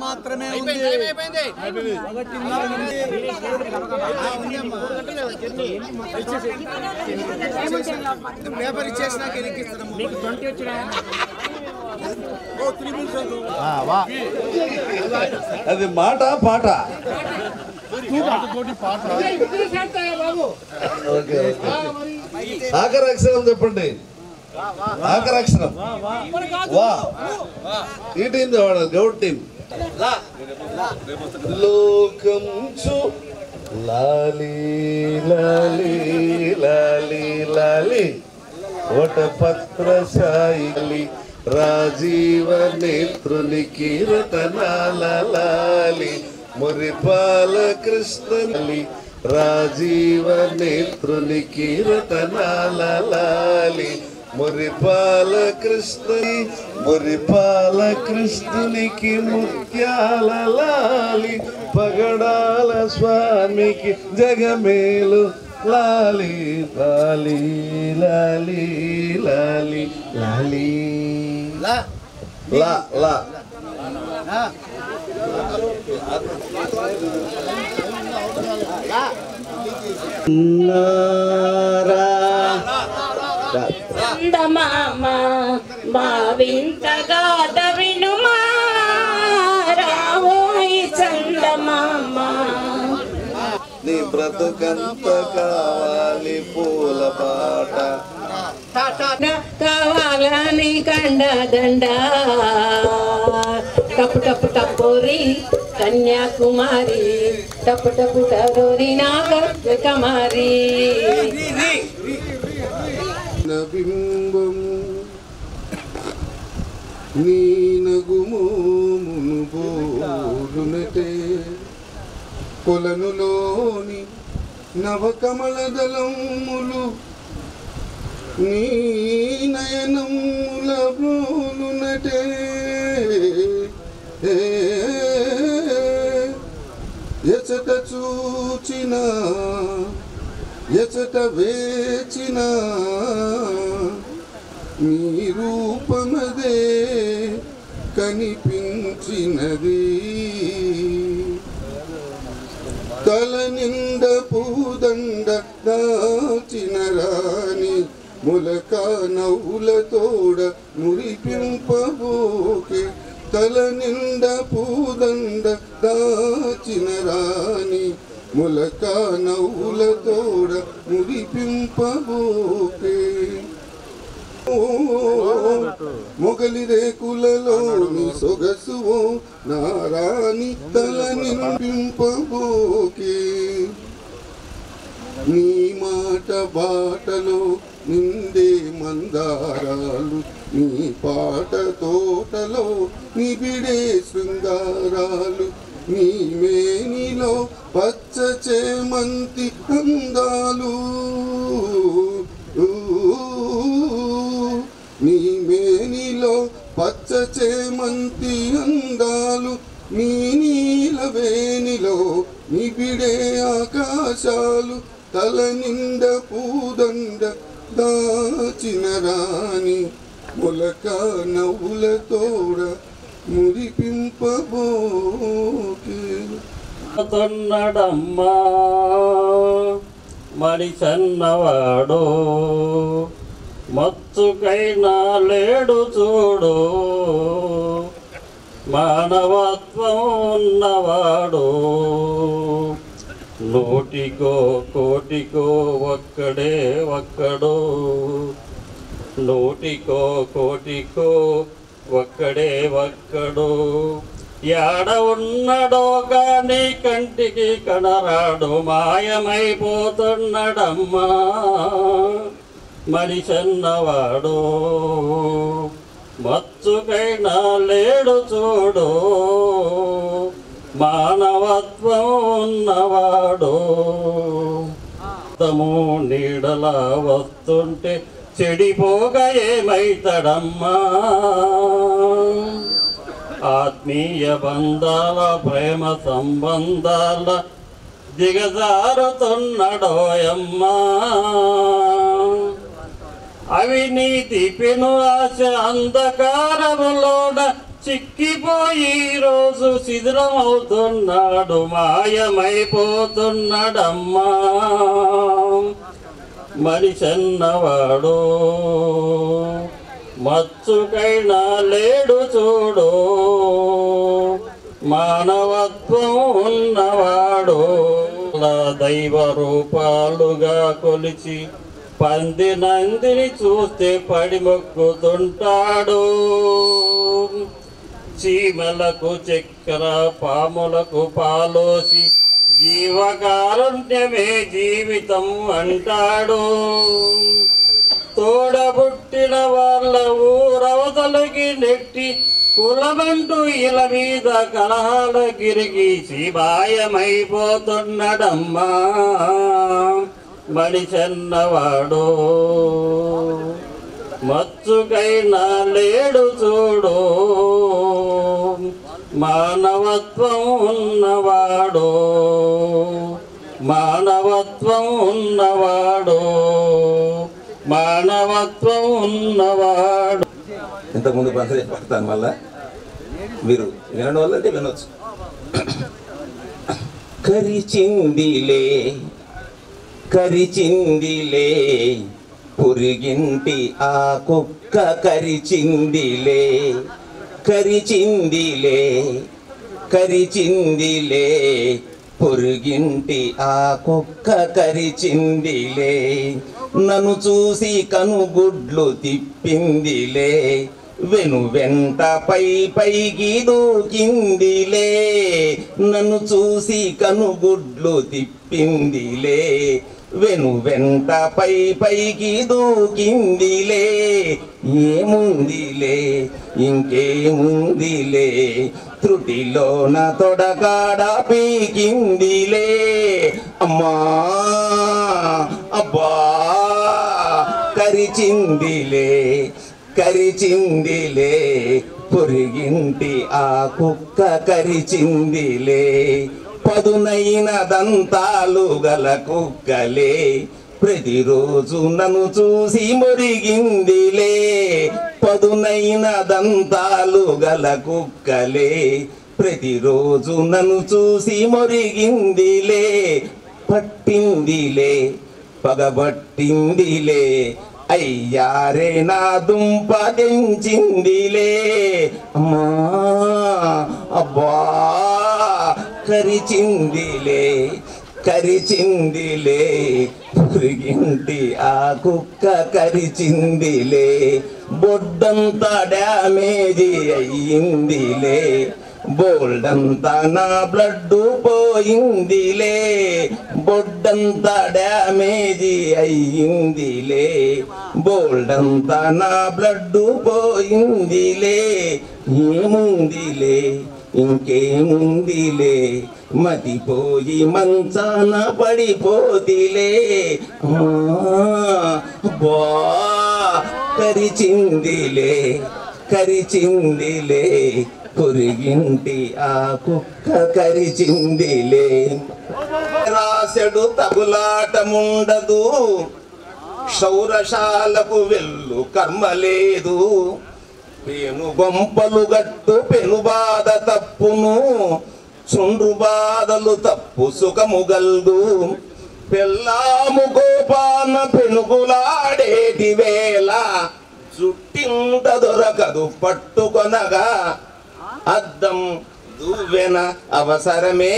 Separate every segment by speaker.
Speaker 1: మాత్రమే పేపర్ ఇచ్చేసినాక
Speaker 2: అది మాట పాట ఆఖరి అక్షరం చెప్పండి. ఆఖరి అక్షరం వా. ఈ టీం వాడాలి, గౌడ్ టీం. లోకం చు లాలి లాలి లాలి లాలి వటపత్రశాయి రాజీవ నేత్రునికి రతనాల లాలి మురిపాల కృష్ణలి రాజీవ నేత్రునికి రతనాల లాలి మురిపాల కృష్ణునికి ముత్యాల లాలి పగడాల స్వామికి జగమేలు లాలి లాలి లాలి లాలి లాలి లా లా
Speaker 3: చందమామ భావింతగా వినుమా రావోయి చందమామ
Speaker 2: నీ బ్రతుకంత కావాలి పూల పాట
Speaker 3: కావాలని కండ దండ టపు టపు టపోరి కన్యాకుమారి టపు టపు టరోరి నాగర్ కమారి
Speaker 2: బింబం నీ నగుమోమును బోరునటే కొలనులోని నవకమలదళములు నీ నయనముల బ్రోలునటే ఎచట చూచిన ఎచట వేచిన నీ రూపమదే కనిపించినది తల నిండ పూదండ దాచిన రాణి ములక నవ్వుల తోడ మురిపింపబోకే తల నిండ పూదండ దాచిన రాణి ములక నవ్వుల తోడ మురిపింపబోకే మొగలి రేకులలోని సొగసువో నారాణి తల నింపింపబోకే నీ మాట బాటలో నిండే మందారాలు నీ పాట తోటలో నిబిడే శృంగారాలు నీ మేనిలో పచ్చ చేమంతి అందాలు నీ మేనిలో పచ్చ చేమంతి అందాలు నీ నీలవేనిలో నిబిడే ఆకాశాలు తల నిండ పూదండ దాచిన రాణి ములక నవ్వుల తోడ మురిపింపబోకే
Speaker 4: తొన్నడమ్మా మనిషన్నవాడు మత్తుకైనా లేడు చూడు మానవత్వం ఉన్నవాడు నూటికో కోటికో ఒక్కడే ఒక్కడు నూటికో కోటికో ఒక్కడే ఒక్కడు యాడ ఉన్నడో గాని కంటికి కనరాడు మాయమైపోతున్నాడమ్మా మనిషన్నవాడు మచ్చుకైనా లేడు చూడు మానవత్వం ఉన్నవాడు తము నీడలా వస్తుంటే చెడిపోగా ఏమైతాడమ్మా ఆత్మీయ బంధాల ప్రేమ సంబంధాల దిగజారుతున్నడోయమ్మా అవినీతి పెను ఆశ అంధకారములోన చిక్కిపోయి రోజు శిథిలమవుతున్నాడు, మాయమైపోతున్నాడమ్మా. మనిషన్నవాడు మచ్చుకైనా లేడు చూడు, మానవత్వం ఉన్నవాడు. దైవ రూపాలుగా కొలిచి పంది నందిని చూస్తే పడిమొక్కుతుంటాడు. చీమలకు చక్కెర, పాములకు పాలోసి జీవకారుణ్యమే జీవితం అంటాడు. తోడబుట్టిన వాళ్ళ ఊరవతలకి నెట్టి కులమంటూ ఇల మీద కలహాల గిరిగి శివాయమైపోతున్నాడమ్మా. మనిషన్నవాడు మచ్చుకైనా లేడు చూడు, మానవత్వం ఉన్నవాడు, మానవత్వం ఉన్నవాడు, మానవత్వం ఉన్నవాడు.
Speaker 5: ఇంతకుముందు పంచలే పడతాను, మళ్ళా మీరు వినడం వల్ల అంటే వినొచ్చు. కరిచిందిలే కరిచిందిలే పొరిగింటి ఆ కుక్క కరిచిందిలే, కరిచిందిలే కరిచిందిలే పొరిగింటి ఆ కుక్క కరిచిందిలే. నన్ను చూసి కనుగుడ్లు తిప్పిందిలే, వెను వెంట పైకి దూకిందిలే. నన్ను చూసి కనుగుడ్లు తిప్పిందిలే, వెను వెంట పైకి దూకిందిలే. ఏముందిలే ఇంకేముందిలే, త్రుటిలోన తొడకాడ పీకిందిలే. అమ్మా అబ్బా కరిచిందిలే కరిచిందిలే పొరిగింటి ఆ కుక్క కరిచిందిలే. పదునైన దంతాలు గల కుక్కలే ప్రతిరోజు నన్ను చూసి మొరిగిందిలే. పదునైన దంతాలు గల కుక్కలే ప్రతిరోజు నన్ను చూసి మొరిగిందిలే. పట్టిందిలే పగబట్టిందిలే, అయ్యారే నా దుంప తెంచిందిలే. అమ్మా అబ్బా కరిచిందిలే కరిచిందిలే పొరిగింటి ఆ కుక్క కరిచిందిలే. బొడ్డంతా డ్యామేజీ అయ్యిందిలే, బోల్డంతా నా బ్లడ్ పోయిందిలే. బొడ్డంతా డ్యామేజీ అయ్యిందిలే, బోల్డంతా నా బ్లడ్ పోయిందిలే. ఏముందిలే ఇంకేముందిలే, మతిపోయి మంచాన పడిపోతిలే. బా కరిచిందిలే కరిచిందిలే పొరిగింటి ఆ కుక్క కరిచిందిలే. రాసెడు తగులాటముండదు, క్షౌరశాలకు వెళ్ళు కర్మ లేదు. పెను గొంపలు గట్టు పెను బాధ తప్పును, చుండ్రు బాధలు తప్పు సుఖము గల్దు. పెళ్ళాము గోపాన పెనుగులాడేటి వేళ, జుట్టింట దొరకదు పట్టుకొనగా. అద్దం దువ్వెన అవసరమే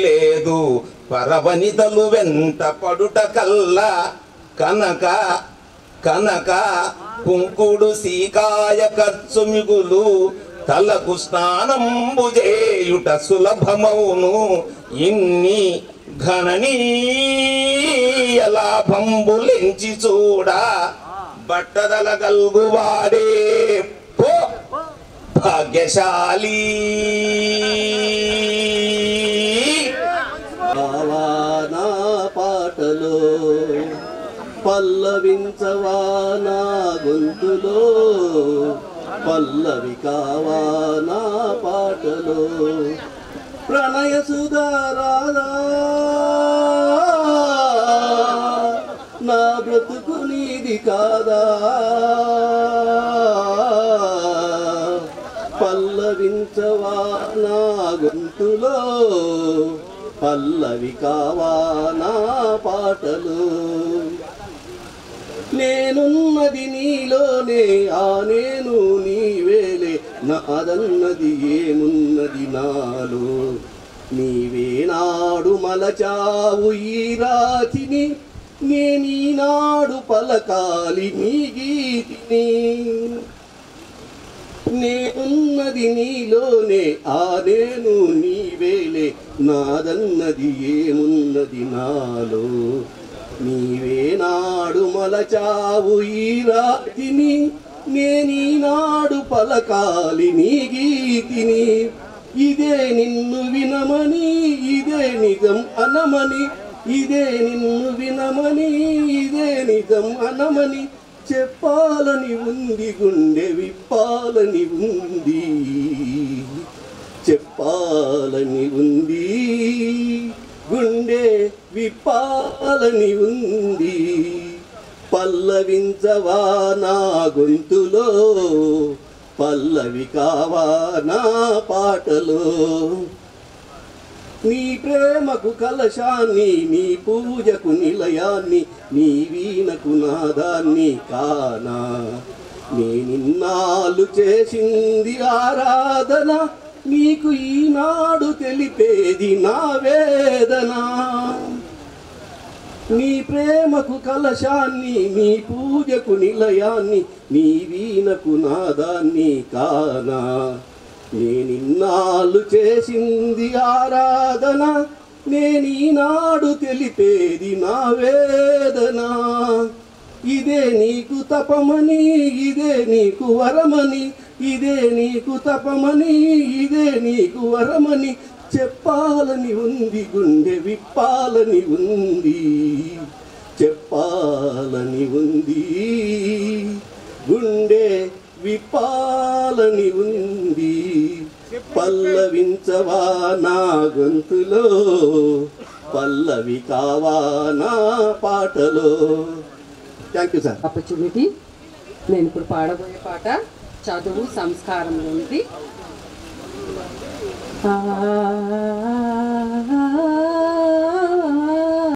Speaker 5: లేదు, పరవనితలు వెంట పడుట కల్లా. కనక కనక కుంకుడు సీకాయ ఖర్చు మిగులు, తలకు స్నానంబు చేయుట సులభమౌను. ఇన్ని గణనీయ లాభంబులెంచి చూడ, బట్టదల గల్గువాడే పో భాగ్యశాలి.
Speaker 6: నా పాటలో పల్లవించవా నా గొంతులో, పల్లవి కావా నా పాటలో. ప్రణయ సుధారాధా నా బ్రతుకు నీది కాదా, పల్ల పల్లవించవా నా గొంతులో, పల్లవి కావా నా పాటలు. నేనున్నది నీలోనే, ఆ నేను నీవేలే, నాదన్నది ఏమున్నది నాలో. నీవే నాడు మలచావు ఈ రాతిని, నేనీనాడు పలకాలి నీ గీతిని. నేనున్నది నీలోనే, ఆ నేను నీవేలే, నాదన్నది ఏమున్నది నాలో. నీవే నాడు మలచావు ఈ రాతిని, నేనీనాడు పలకాలి నీ గీతిని. ఇదే నిన్ను వినమని, ఇదే నిజం అనమని, ఇదే నిన్ను వినమని, ఇదే నిజం అనమని చెప్పాలని ఉంది, గుండె విప్పాలని ఉంది, చెప్పాలని ఉంది, గుండె విప్పాలని ఉంది. పల్లవించవా నా గొంతులో, పల్లవి కావా నా పాటలో. నీ ప్రేమకు కలశాన్ని, నీ పూజకు నిలయాన్ని, నీ వీణకు నాదాన్ని కానా. నేనిన్నాళ్ళు చేసింది ఆరాధన, నీకు ఈనాడు తెలిపేది నా వేదన. నీ ప్రేమకు కలశాన్ని, నీ పూజకు నిలయాన్ని, నీ వీణకు నాదాన్ని కానా. నేనిన్నాళ్ళు చేసింది ఆరాధన, నేనీనాడు తెలిపేది నా వేదన. ఇదే నీకు తపమని, ఇదే నీకు వరమని, ఇదే నీకు తపమని, ఇదే నీకు వరమని చెప్పాలని ఉంది, గుండె విప్పాలని ఉంది, చెప్పాలని ఉంది, గుండె విప్పాలని ఉంది. పల్లవించవా నా గొంతులో, పల్లవి కావా నా పాటలో. Thank you sir.
Speaker 7: ఆపర్చునిటీ. నేను ఇప్పుడు పాడబోయే పాట చదువు సంస్కారం ఉంది.